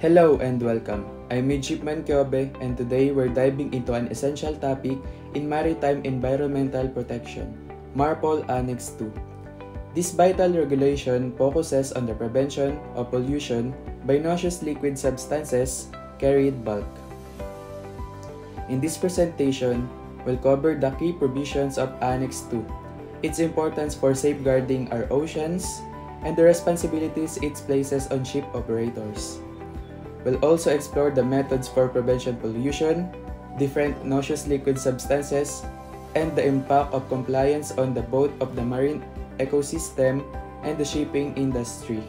Hello and welcome. I'm Midshipman Kyobe and today we're diving into an essential topic in maritime environmental protection, MARPOL Annex 2. This vital regulation focuses on the prevention of pollution by noxious liquid substances carried bulk. In this presentation, we'll cover the key provisions of Annex 2, its importance for safeguarding our oceans, and the responsibilities it places on ship operators. We'll also explore the methods for prevention pollution, different noxious liquid substances, and the impact of compliance on the both of the marine ecosystem and the shipping industry.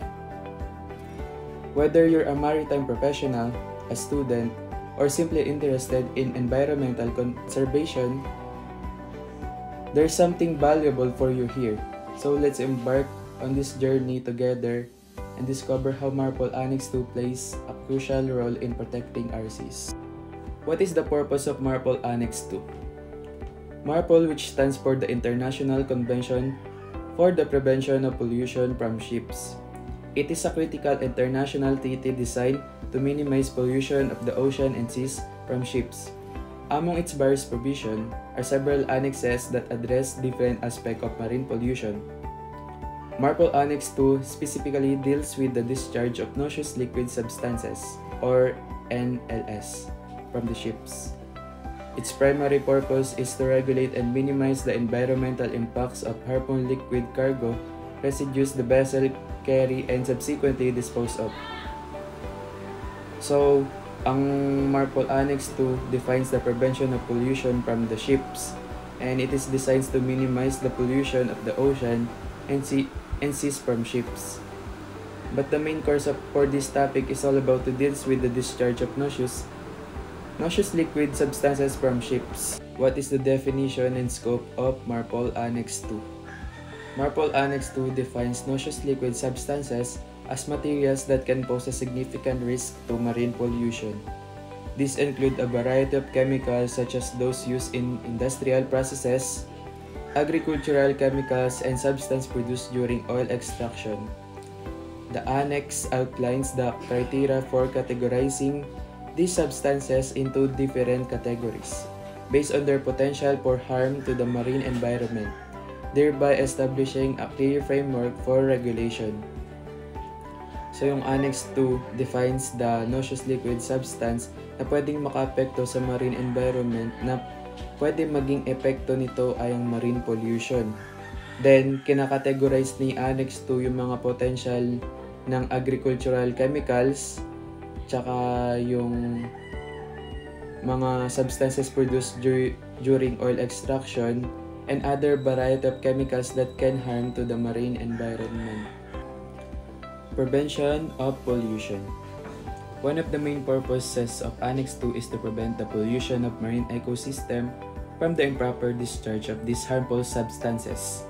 Whether you're a maritime professional, a student, or simply interested in environmental conservation, there's something valuable for you here. So let's embark on this journey together and discover how MARPOL Annex 2 plays a crucial role in protecting our seas. What is the purpose of MARPOL Annex 2? MARPOL, which stands for the International Convention for the Prevention of Pollution from Ships. It is a critical international treaty designed to minimize pollution of the ocean and seas from ships. Among its various provisions are several annexes that address different aspects of marine pollution. MARPOL Annex 2 specifically deals with the discharge of noxious liquid substances, or NLS, from the ships. Its primary purpose is to regulate and minimize the environmental impacts of harmful liquid cargo residues the vessel carry and subsequently dispose of. So, ang MARPOL Annex 2 defines the prevention of pollution from the ships, and it is designed to minimize the pollution of the ocean and seas from ships. But the main course for this topic is all about to deals with the discharge of noxious liquid substances from ships. What is the definition and scope of MARPOL Annex 2? MARPOL Annex 2 defines noxious liquid substances as materials that can pose a significant risk to marine pollution. These include a variety of chemicals such as those used in industrial processes, agricultural chemicals, and substances produced during oil extraction. The Annex outlines the criteria for categorizing these substances into different categories based on their potential for harm to the marine environment, thereby establishing a clear framework for regulation. So yung Annex 2 defines the noxious liquid substance na pwedeng makaapekto sa marine environment na pwede maging epekto nito ay ang marine pollution. Then, kinakategorize ni Annex 2 yung mga potential ng agricultural chemicals, tsaka yung mga substances produced during oil extraction, and other variety of chemicals that can harm to the marine environment. Prevention of pollution. One of the main purposes of Annex 2 is to prevent the pollution of marine ecosystem from the improper discharge of these harmful substances.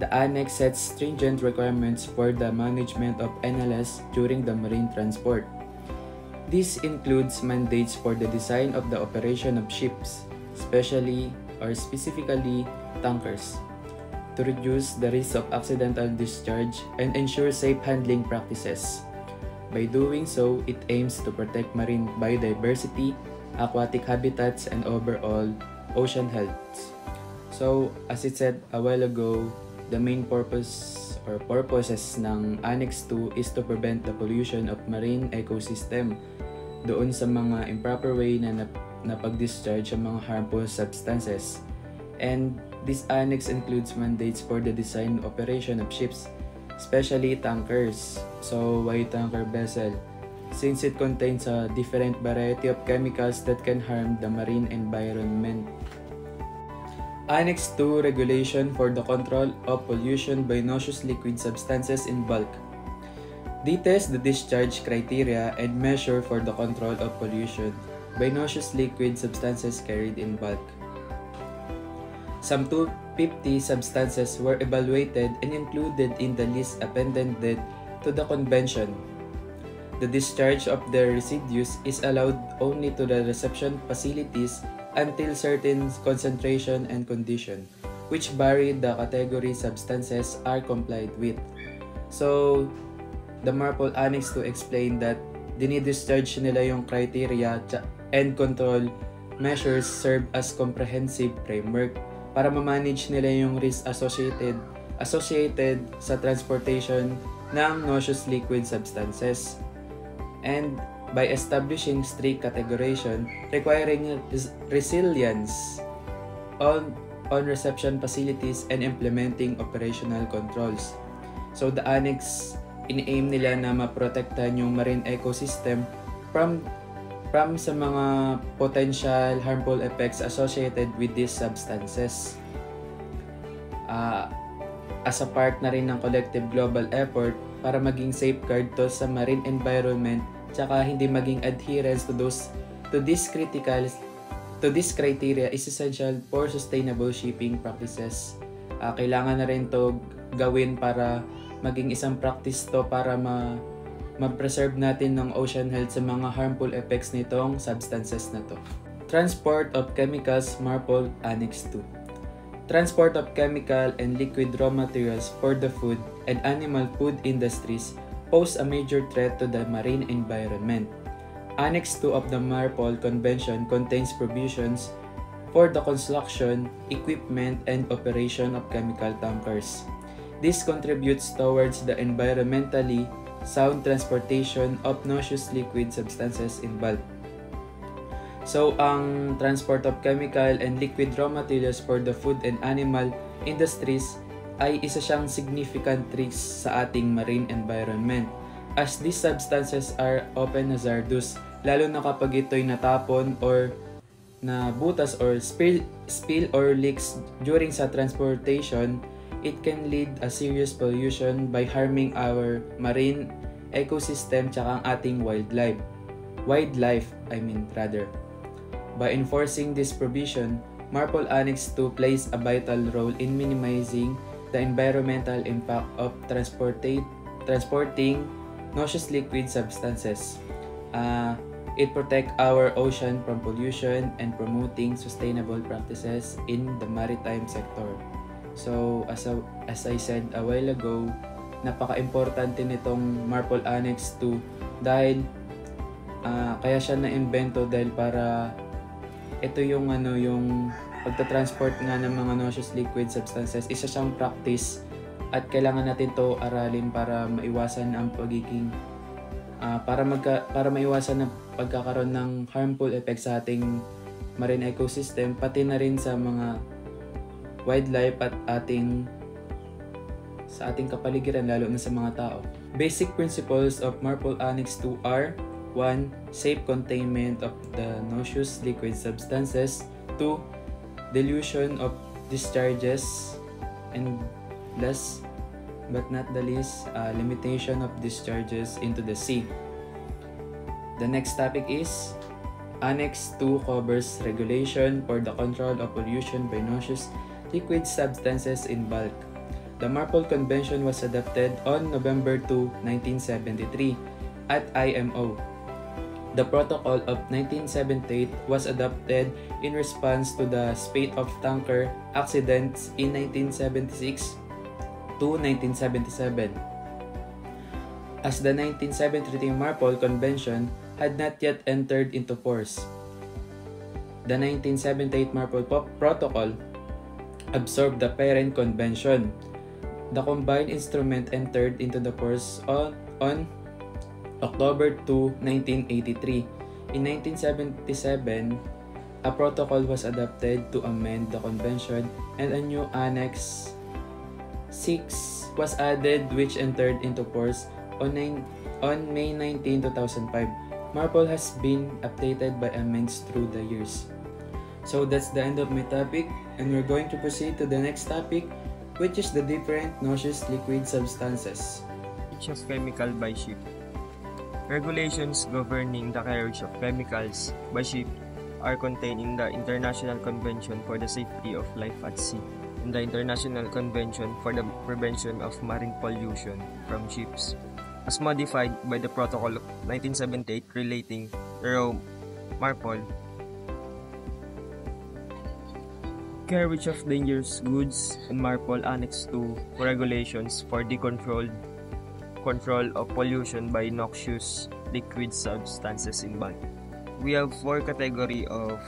The Annex sets stringent requirements for the management of NLS during the marine transport. This includes mandates for the design of the operation of ships, specifically tankers, to reduce the risk of accidental discharge and ensure safe handling practices. By doing so, it aims to protect marine biodiversity, aquatic habitats, and overall ocean health. So, as it said a while ago, the main purpose or purposes ng Annex 2 is to prevent the pollution of marine ecosystem doon sa mga improper way na pag-discharge ng mga harmful substances. And this Annex includes mandates for the design and operation of ships, especially tankers. So, why tanker vessel? Since it contains a different variety of chemicals that can harm the marine environment. Annex 2 Regulation for the Control of Pollution by Noxious Liquid Substances in Bulk details the discharge criteria and measure for the control of pollution by noxious liquid substances carried in bulk. Some 250 substances were evaluated and included in the list appended to the convention. The discharge of the residues is allowed only to the reception facilities until certain concentration and condition, which vary the category substances are complied with. So, the MARPOL Annex 2 explained that dinidischarge nila yung criteria and control measures serve as comprehensive framework para ma-manage nila yung risk associated sa transportation ng noxious liquid substances. And by establishing strict categorization requiring resilience on reception facilities and implementing operational controls. So the annex, in-aim nila na maprotektahan yung marine ecosystem from sa mga potential harmful effects associated with these substances. As a part na rin ng collective global effort para maging safeguard to sa marine environment tsaka hindi maging adherence to this criteria is essential for sustainable shipping practices. Kailangan na rin to gawin para maging isang practice to para ma-preserve natin ng ocean health sa mga harmful effects nitong substances na to. Transport of chemicals, MARPOL Annex 2. Transport of chemical and liquid raw materials for the food and animal food industries pose a major threat to the marine environment. Annex 2 of the MARPOL Convention contains provisions for the construction, equipment, and operation of chemical tankers. This contributes towards the environmentally sound transportation of noxious liquid substances in bulk. So, ang transport of chemical and liquid raw materials for the food and animal industries ay isa siyang significant risk sa ating marine environment as these substances are often hazardous, lalo na kapag ito'y natapon or nabutas or spill or leaks during sa transportation. It can lead a serious pollution by harming our marine ecosystem tsaka ang ating wildlife. By enforcing this provision, MARPOL Annex 2 plays a vital role in minimizing the environmental impact of transporting noxious liquid substances. It protects our ocean from pollution and promoting sustainable practices in the maritime sector. So, as I said a while ago, napaka-importante nitong MARPOL Annex 2 dahil kaya siya na-invento dahil para ito yung yung pagta-transport nga ng mga noxious liquid substances, isa siyang practice at kailangan natin to aralin para maiwasan ang pagiging para maiwasan ang pagkakaroon ng harmful effects sa ating marine ecosystem pati na rin sa mga wildlife at sa ating kapaligiran lalo na sa mga tao. Basic principles of MARPOL Annex 2 are 1. Safe containment of the noxious liquid substances. 2. Dilution of discharges. And last but not the least, limitation of discharges into the sea. The next topic is Annex 2 covers regulation for the control of pollution by noxious liquid substances in bulk. The MARPOL Convention was adopted on November 2, 1973 at IMO. The Protocol of 1978 was adopted in response to the spate of tanker accidents in 1976 to 1977. As the 1973 MARPOL Convention had not yet entered into force, the 1978 MARPOL Protocol absorbed the parent convention. The combined instrument entered into the force on October 2, 1983. In 1977, a protocol was adopted to amend the convention and a new Annex 6 was added which entered into force on May 19, 2005. MARPOL has been updated by amendments through the years. So that's the end of my topic and we're going to proceed to the next topic, which is the different noxious liquid substances. Carriage of chemical by ship. Regulations governing the carriage of chemicals by ship are contained in the International Convention for the Safety of Life at Sea and the International Convention for the Prevention of Marine Pollution from Ships, as modified by the Protocol of 1978 relating to MARPOL. Carriage of dangerous goods and MARPOL Annex 2 regulations for the control of pollution by noxious liquid substances in bulk. We have 4 categories of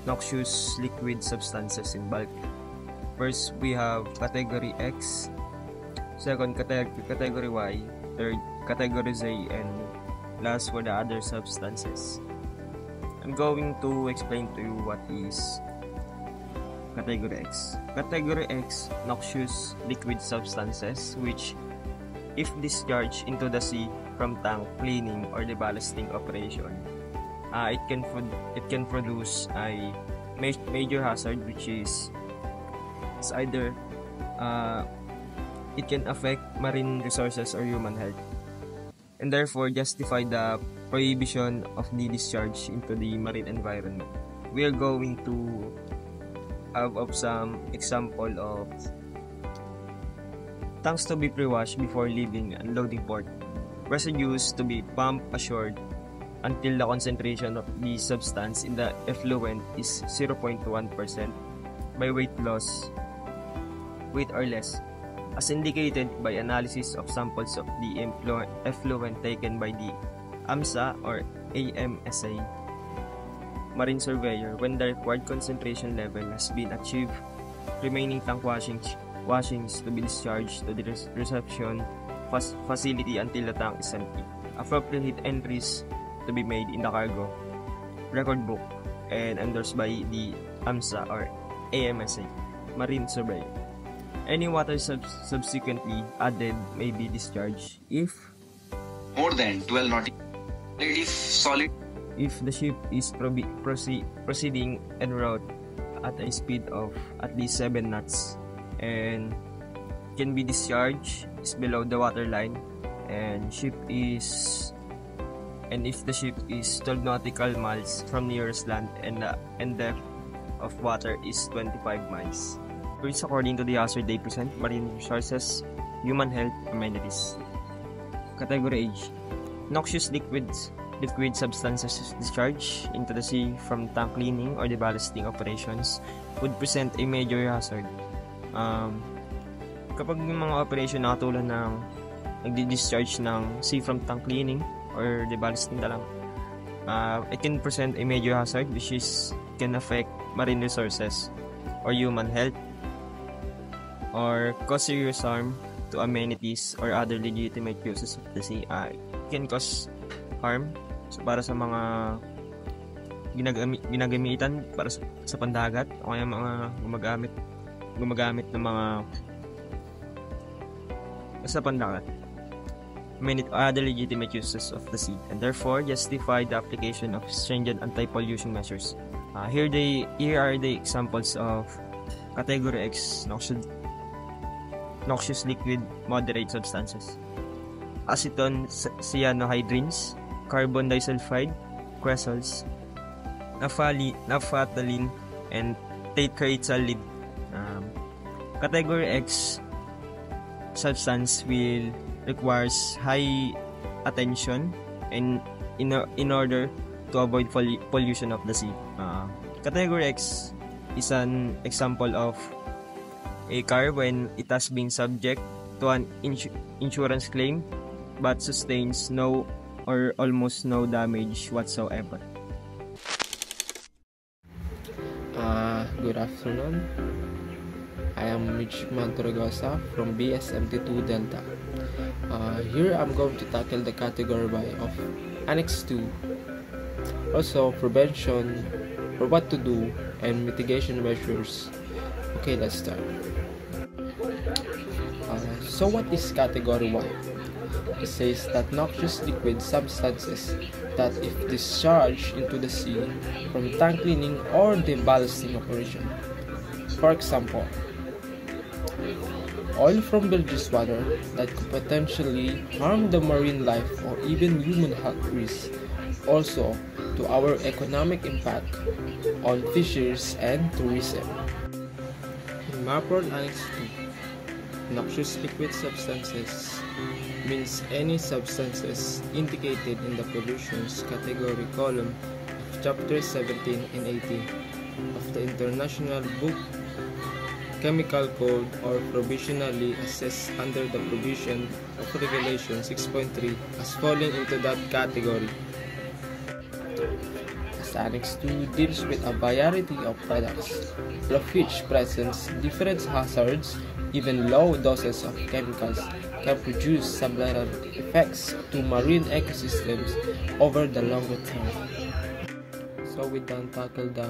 noxious liquid substances in bulk. First, we have category X, second category Y, third category Z, and last for the other substances. I'm going to explain to you what is category X. Category X, noxious liquid substances which, if discharged into the sea from tank cleaning or deballasting operation, it can produce a major hazard, which is either it can affect marine resources or human health, and therefore justify the prohibition of the discharge into the marine environment. We are going to have some example of tanks to be pre-washed before leaving unloading port, residues to be pumped ashore until the concentration of the substance in the effluent is 0.1% by weight or less, as indicated by analysis of samples of the effluent taken by the AMSA or AMSA marine surveyor when the required concentration level has been achieved. Remaining tank washings to be discharged to the reception facility until the tank is empty. Appropriate entries to be made in the cargo record book and endorsed by the AMSA or AMSA marine surveyor. Any water subsequently added may be discharged if more than 12 nautical solid. If the ship is proceeding en route at a speed of at least 7 knots and can be discharged is below the waterline, and if the ship is 12 nautical miles from nearest land and depth of water is 25 miles. Which according to the hazard they present, marine resources, human health, amenities. Category H, noxious liquid substances discharged into the sea from tank cleaning or deballasting operations would present a major hazard. Kapag yung mga operation na katulad ng nagdi-discharge ng sea from tank cleaning or deballasting na lang, it can present a major hazard which can affect marine resources or human health, or cause serious harm to amenities or other legitimate uses of the sea. It can cause harm para sa mga ginagamitan para sa pandagat o kaya mga gumagamit ng mga sa pandagat, other legitimate uses of the sea, and therefore justify the application of stringent anti-pollution measures. Here are the examples of category X noxious liquid moderate substances: acetone cyanohydrines, carbon disulfide, cresols, naphthalene, and tetraethyl. Category X substance will requires high attention in order to avoid pollution of the sea. Category X is an example of a car when it has been subject to an insurance claim but sustains no or almost no damage whatsoever. Good afternoon. I am Mitch Mantorgosa from BSMT2 Delta. Here I'm going to tackle the category of Annex 2. Also, prevention, or what to do, and mitigation measures. Okay, let's start. So what is category 1? It says that noxious liquid substances that if discharged into the sea from tank cleaning or deballasting operation. For example, oil from bilgeous water that could potentially harm the marine life or even human health risk. Also, to our economic impact on fisheries and tourism. In MAPROL Annex 2, noxious liquid substances means any substances indicated in the pollutions category column of chapters 17 and 18 of the International Book chemical code or provisionally assessed under the provision of Regulation 6.3 as falling into that category. As Annex 2 deals with a variety of products, all of which presents different hazards. Even low doses of chemicals can produce sublateral effects to marine ecosystems over the longer term. So we done tackle the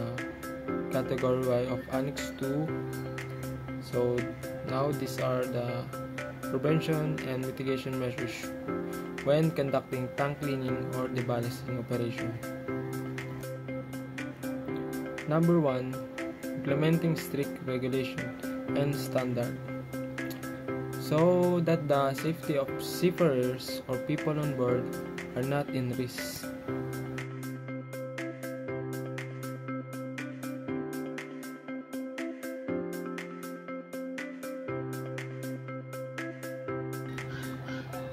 category Y of Annex 2. So now these are the prevention and mitigation measures when conducting tank cleaning or deballasting operation. Number 1. Implementing strict regulation and standard so that the safety of seafarers or people on board are not in risk.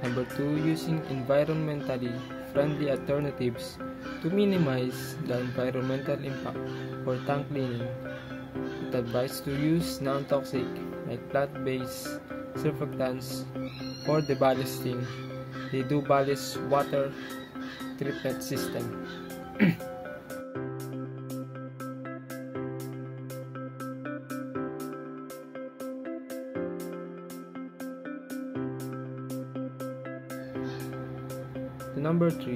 Number 2, using environmentally friendly alternatives to minimize the environmental impact for tank cleaning. It advised to use non-toxic like plant-based surfactants for deballasting. They do ballast water treatment system. Number 3,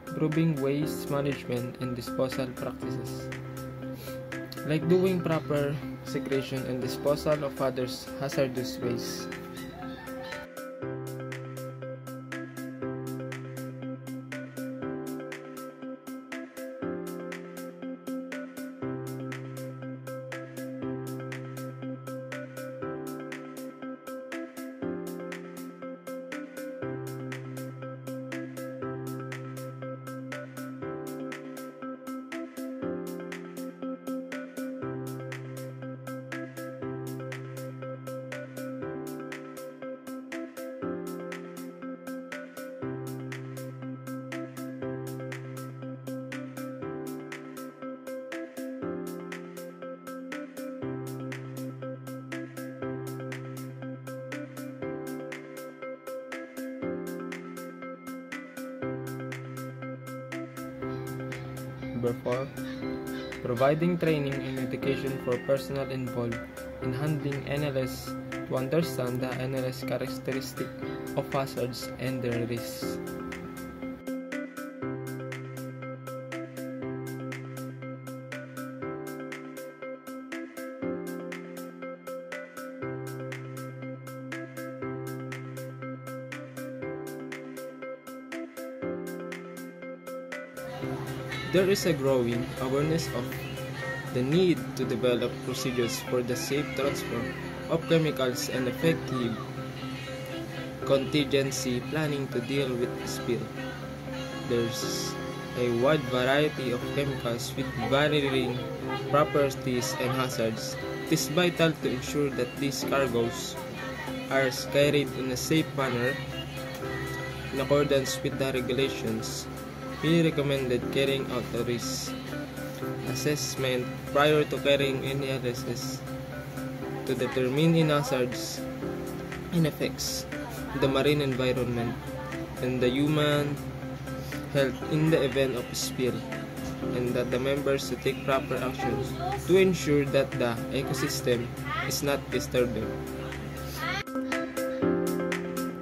improving waste management and disposal practices, like doing proper segregation and disposal of others' hazardous waste. Number 4, providing training and education for personnel involved in handling NLS to understand the NLS characteristic of hazards and their risks. There is a growing awareness of the need to develop procedures for the safe transfer of chemicals and effective contingency planning to deal with spill. There's a wide variety of chemicals with varying properties and hazards. It is vital to ensure that these cargoes are carried in a safe manner in accordance with the regulations. We recommended carrying out a risk assessment prior to carrying any LSS to determine hazards and effects on the marine environment and the human health in the event of a spill, and that the members to take proper actions to ensure that the ecosystem is not disturbed.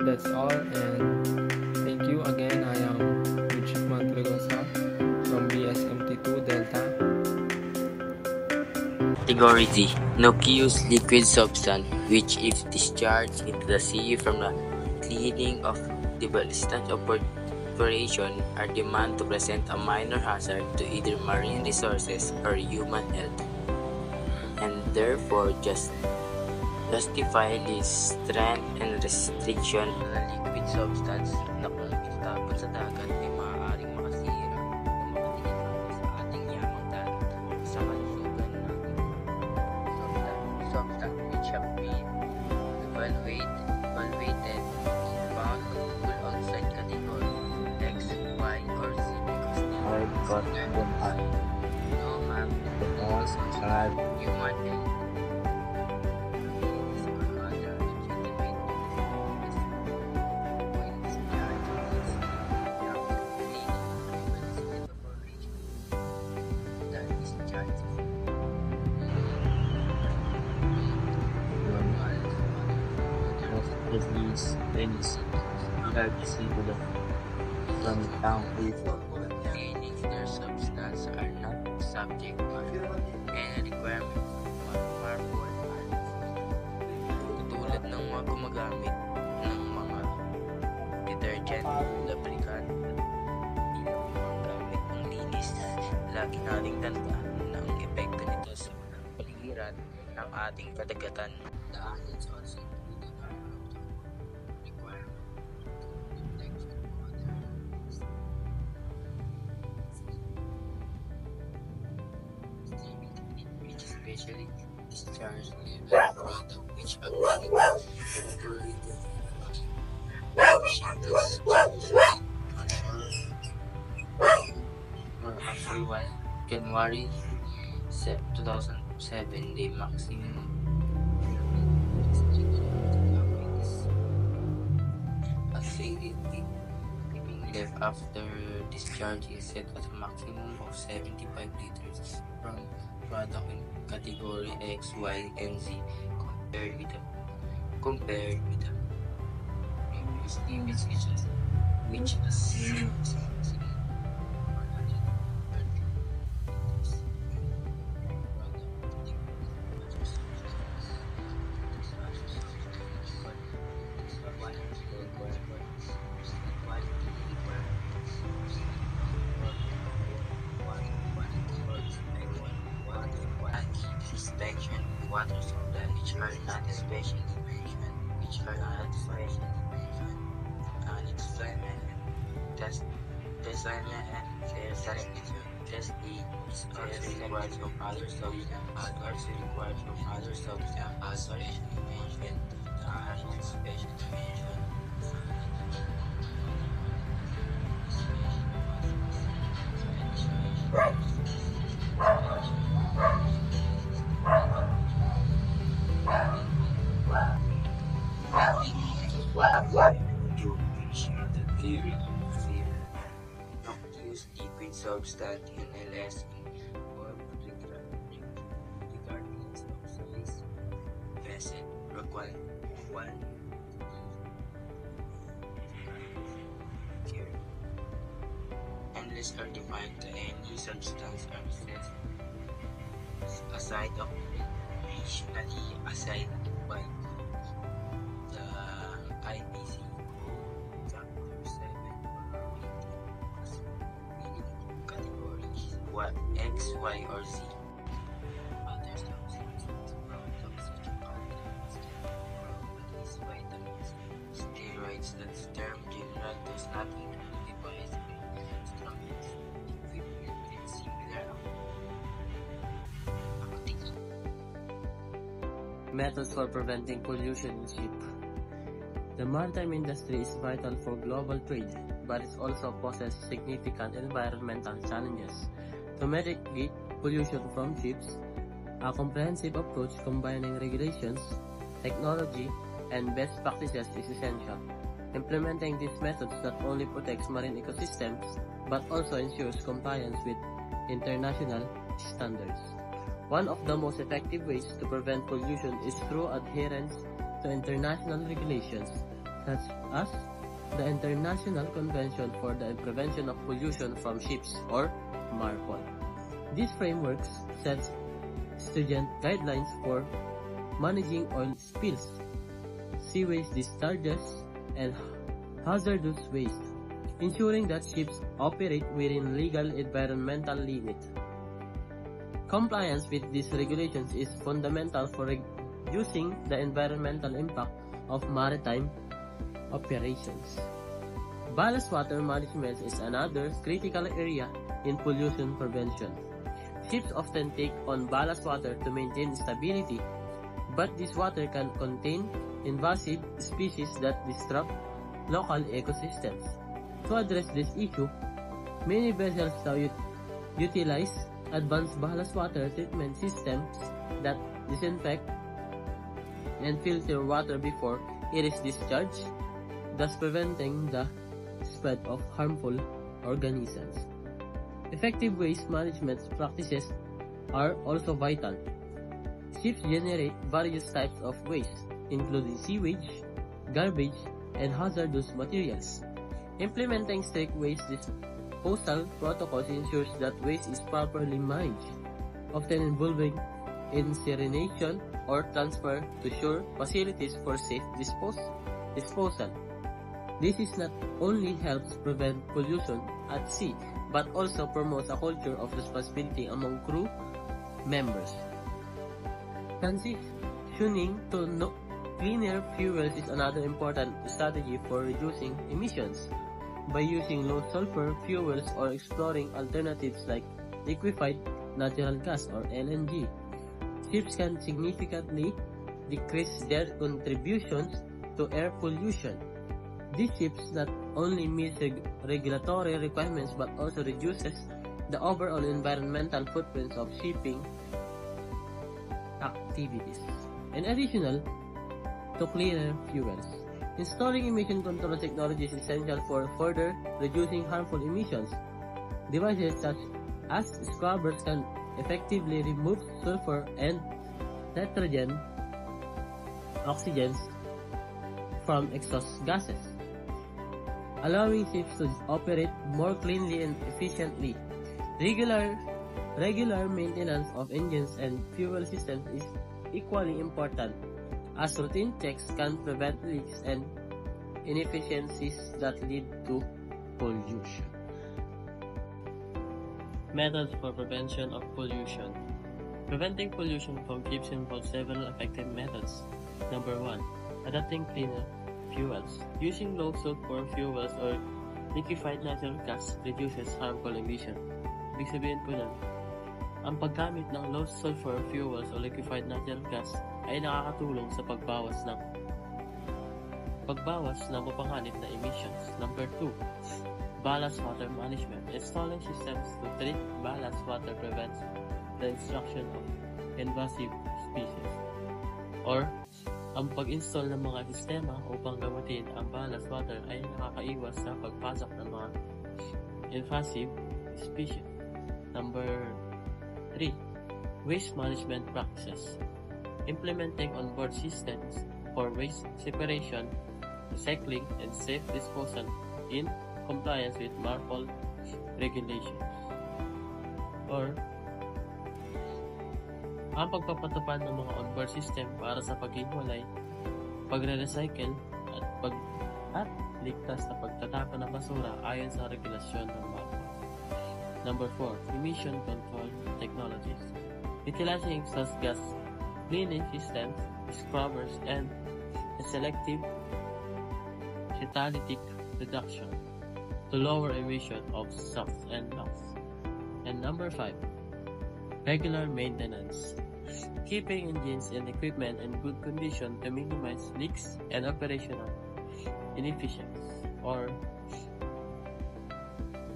That's all, and thank you again. I am from BSMT2 Delta. Category Z. Noxious liquid substance which, if discharged into the sea from the cleaning of deballasting operation, are deemed to present a minor hazard to either marine resources or human health, and therefore justify strength and restriction on the liquid substance na kung itapon sa dagat ay maaaring makasira o makatingin sa ating yamang dagat sa kalusugan natin. Substance which have been evaluated in found to fall outside category X, Y, or Z because they are no harm to human health. Chinese, we have disabled from town people. Containing their substance are not subject to any requirement of marble art. Katulad ng mga gumagamit ng mga detergent, lubricant, at ilang mga gamit ng linis, lagi nating tandaan ng epekto nito sa paligiran ng ating kadagatan. The others also include our requirement to protect water, which especially discharge level product which January 2007, the maximum acidity being left after discharge is set at a maximum of 75 liters from product in category X, Y, and Z compared with the previous images, which assumes inspection, water supply, which are not especially mentioned, and experiment, test assignment, and selection. Test E is also required from other substance, specially mentioned, and specially mentioned. Theory not use liquid substance NLS or regardless of size, vessel, required one care. Unless are defined to any substance or process aside of nationally aside by the IPC Chapter 7 categories X, Y, or Z. Other substances from toxic compounds properties, vitamins, steroids. That term general does not include device instruments, equipment, and similar activities. Methods for preventing pollution in ship. The maritime industry is vital for global trade, but it also poses significant environmental challenges. To mitigate pollution from ships, a comprehensive approach combining regulations, technology, and best practices is essential. Implementing these methods not only protects marine ecosystems, but also ensures compliance with international standards. One of the most effective ways to prevent pollution is through adherence to international regulations, such as the International Convention for the Prevention of Pollution from Ships, or MARPOL. These frameworks set stringent guidelines for managing oil spills, sewage discharges, and hazardous waste, ensuring that ships operate within legal environmental limits. Compliance with these regulations is fundamental for reducing the environmental impact of maritime operations. Ballast water management is another critical area in pollution prevention. Ships often take on ballast water to maintain stability, but this water can contain invasive species that disrupt local ecosystems. To address this issue, many vessels now utilize advanced ballast water treatment systems that disinfect and filter water before it is discharged, thus preventing the spread of harmful organisms. Effective waste management practices are also vital. Ships generate various types of waste, including sewage, garbage, and hazardous materials. Implementing strict waste disposal protocols ensures that waste is properly managed, often involving incineration or transfer to shore facilities for safe disposal. This is not only helps prevent pollution at sea, but also promotes a culture of responsibility among crew members. Transitioning to cleaner fuels is another important strategy for reducing emissions. By using low sulfur fuels or exploring alternatives like liquefied natural gas or LNG, ships can significantly decrease their contributions to air pollution. These ships not only meet regulatory requirements but also reduces the overall environmental footprint of shipping activities. In addition to cleaner fuels, installing emission control technology is essential for further reducing harmful emissions. Devices such as scrubbers can effectively remove sulfur and nitrogen oxygens from exhaust gases, allowing ships to operate more cleanly and efficiently. Regular maintenance of engines and fuel systems is equally important, as routine checks can prevent leaks and inefficiencies that lead to pollution. Methods for prevention of pollution. Preventing pollution from ships involves several effective methods. Number 1. Adopting cleaner fuels. Using low sulfur fuels or liquefied natural gas reduces harmful emission. Ibig sabihin po nun, ang paggamit ng low sulfur fuels o liquefied natural gas ay nakakatulong sa pagbawas ng mapanganib na emissions. Number 2. Ballast water management. Installing systems to treat ballast water prevents the destruction of invasive species. Or, ang pag-install ng mga sistema upang gamitin ang ballast water ay nakakaiwas sa pagpasok ng mga invasive species. Number 3. Waste management practices. Implementing onboard systems for waste separation, recycling, and safe disposal in compliance with MARPOL regulations. Or, ang pagpapatupad ng mga onboard system para sa paghiwalay, pagre-recycle, at ligtas na pagtatapon ng basura ayon sa regulasyon ng MARPOL. Number 4. Emission control technologies. Utilizing exhaust gas cleaning systems, scrubbers, and selective catalytic reduction to lower emission of SOx and NOx. And number 5. Regular maintenance. Keeping engines and equipment in good condition to minimize leaks and operational inefficiencies. Or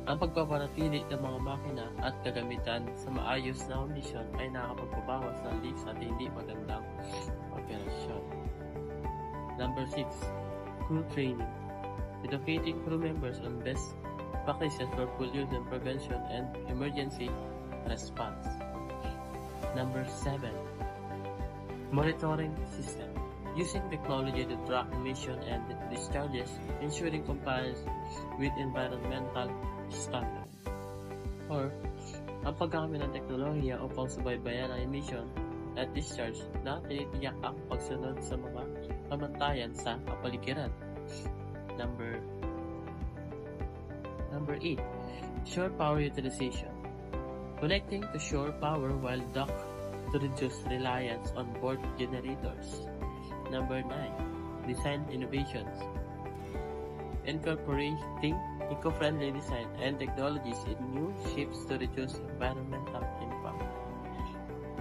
ang pagpapanatili ng mga makina at kagamitan sa maayos na kondisyon ay nakakapagpabawas ng leaks at hindi magandang operasyon. Number 6. Crew training. Educating crew members on best practices for pollution prevention and emergency response. Number 7. Monitoring system. Using technology to track emission and discharges, ensuring compliance with environmental standards. Or, ang paggamit ng teknolohiya upang subaybayan ang emission at discharge na tinitiyak ang pagsunod sa mga pamantayan sa kapaligiran. Number 8. Shore power utilization. Connecting to shore power while docked to reduce reliance on board generators. Number 9. Design innovations. Incorporating eco-friendly design and technologies in new ships to reduce environmental impact.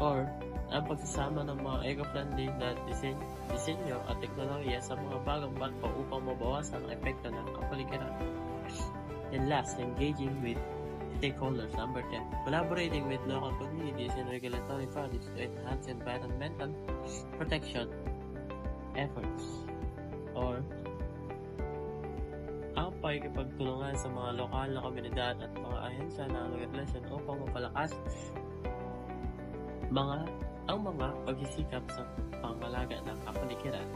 Or, ang pagsasama ng mga eco-friendly na disenyo at teknolohiya sa mga bagong barko upang mabawasan ang epekto ng kapaligiran. And last, engaging with stakeholders. Number 10. Collaborating with local communities and regulatory bodies to enhance environmental protection efforts. Or, ang pakikipagtulungan sa mga lokal na komunidad at mga ahensya ng regulasyon upang mapalakas ang mga pagsisikap sa pangalaga ng kapaligiran.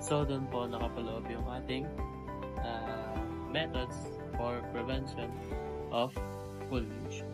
So doon po nakapaloob yung ating methods for prevention of pollution.